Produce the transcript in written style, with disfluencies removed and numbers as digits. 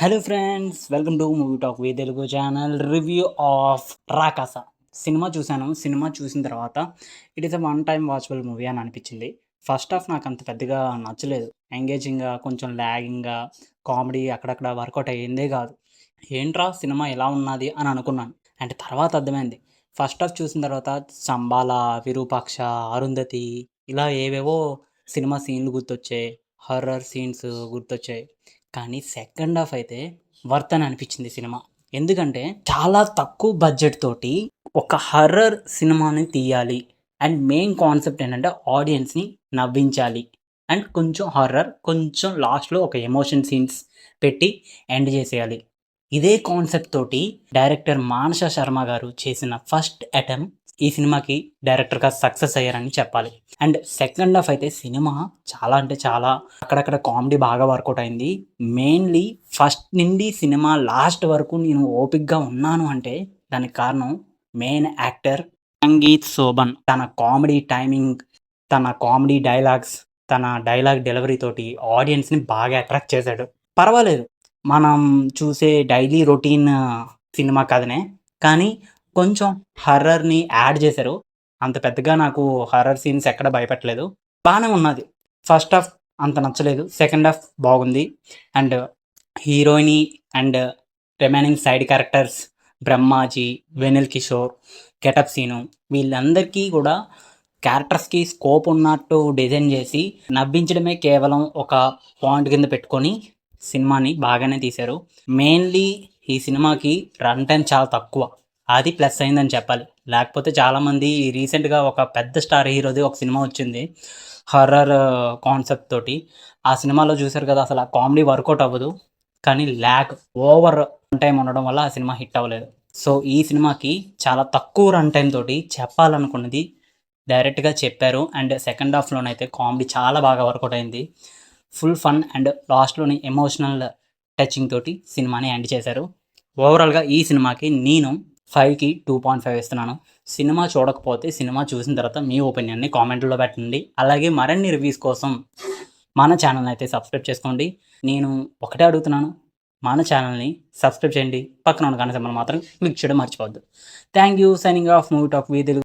Hello friends, welcome to movie talk V Telugu channel. Review of Rakasa సినిమా చూశాను. సినిమా చూసిన తర్వాత it is a one time watchable movie అని అనిపించింది. ఫస్ట్ హాఫ్ నాకు అంత పెద్దగా నచ్చలేదు. ఎంగేజింగ్గా, కొంచెం ల్యాగింగ్గా, కామెడీ అక్కడక్కడ వర్కౌట్ అయ్యిందే కాదు. ఏంట్రా సినిమా ఎలా ఉన్నది అని అనుకున్నాను. అంటే తర్వాత అర్థమైంది. ఫస్ట్ హాఫ్ చూసిన తర్వాత సంబాల, విరూపాక్ష, అరుంధతి ఇలా ఏవేవో సినిమా సీన్లు గుర్తొచ్చాయి. Horror scenes గుర్తొచ్చాయి. కానీ సెకండ్ హాఫ్ అయితే వర్త్ అని అనిపించింది సినిమా. ఎందుకంటే చాలా తక్కువ బడ్జెట్ తోటి ఒక హర్రర్ సినిమాని తీయాలి. అండ్ మెయిన్ కాన్సెప్ట్ ఏంటంటే ఆడియన్స్ని నవ్వించాలి. అండ్ కొంచెం హర్రర్, కొంచెం లాస్ట్లో ఒక ఎమోషన్ సీన్స్ పెట్టి ఎండ్ చేసేయాలి. ఇదే కాన్సెప్ట్ తోటి డైరెక్టర్ మానస శర్మ గారు చేసిన ఫస్ట్ అటెంప్ట్ ఈ సినిమాకి డైరెక్టర్గా సక్సెస్ అయ్యారని చెప్పాలి. అండ్ సెకండ్ హాఫ్ అయితే సినిమా చాలా అంటే చాలా అక్కడక్కడ కామెడీ బాగా వర్కౌట్ అయింది. మెయిన్లీ ఫస్ట్ నుండి సినిమా లాస్ట్ వరకు నేను ఓపిక్గా ఉన్నాను అంటే దానికి కారణం మెయిన్ యాక్టర్ సంగీత్ శోభన్. తన కామెడీ టైమింగ్, తన కామెడీ డైలాగ్స్, తన డైలాగ్ డెలివరీ తోటి ఆడియన్స్ని బాగా అట్రాక్ట్ చేశాడు. పర్వాలేదు, మనం చూసే డైలీ రొటీన్ సినిమా కథనే, కానీ కొంచెం హర్రర్‌ని యాడ్ చేశారు. అంత పెద్దగా నాకు హర్రర్ సీన్స్ ఎక్కడ భయపెట్టలేదు. బానే ఉన్నది. ఫస్ట్ హాఫ్ అంత నచ్చలేదు. సెకండ్ హాఫ్ బాగుంది. అండ్ హీరోయిని and remaining side characters Brahmaji, Vennela Kishore, getup Seenu వీళ్ళందరికీ కూడా క్యారెక్టర్స్‌కి స్కోప్ ఉన్నట్టు డిజైన్ చేసి నవ్వించడమే కేవలం ఒక పాయింట్ కింద పెట్టుకొని సినిమాని బాగానే తీశారు. మెయిన్లీ ఈ సినిమాకి రన్ టైం చాలా తక్కువ. అది ప్లస్ అయిందని చెప్పాలి. లేకపోతే చాలామంది రీసెంట్గా ఒక పెద్ద స్టార్ హీరోది ఒక సినిమా వచ్చింది హర్రర్ కాన్సెప్ట్ తోటి. ఆ సినిమాలో చూశారు కదా, అసలు ఆ కామెడీ వర్కౌట్ అవ్వదు. కానీ ఓవర్ రన్ టైం ఉండడం వల్ల ఆ సినిమా హిట్ అవ్వలేదు. సో ఈ సినిమాకి చాలా తక్కువ రన్ టైం తోటి చెప్పాలనుకున్నది డైరెక్ట్గా చెప్పారు. అండ్ సెకండ్ హాఫ్లోనైతే కామెడీ చాలా బాగా వర్కౌట్ అయింది. ఫుల్ ఫన్ అండ్ లాస్ట్లోని ఎమోషనల్ టచింగ్ తోటి సినిమాని ఎండ్ చేశారు. ఓవరాల్గా ఈ సినిమాకి నేను 5కి 2.5 ఇస్తున్నాను. సినిమా చూడకపోతే సినిమా చూసిన తర్వాత మీ ఒపీనియన్ని కామెంట్లో పెట్టండి. అలాగే మరిన్ని రివ్యూస్ కోసం మన ఛానల్ని అయితే సబ్స్క్రైబ్ చేసుకోండి. నేను ఒకటే అడుగుతున్నాను, మన ఛానల్ని సబ్స్క్రైబ్ చేయండి. పక్కన ఉన్న గంట సింబల్ మాత్రం క్లిక్ చేయడం మర్చిపోవద్దు. Thank you. Signing off movie talk V Telugu.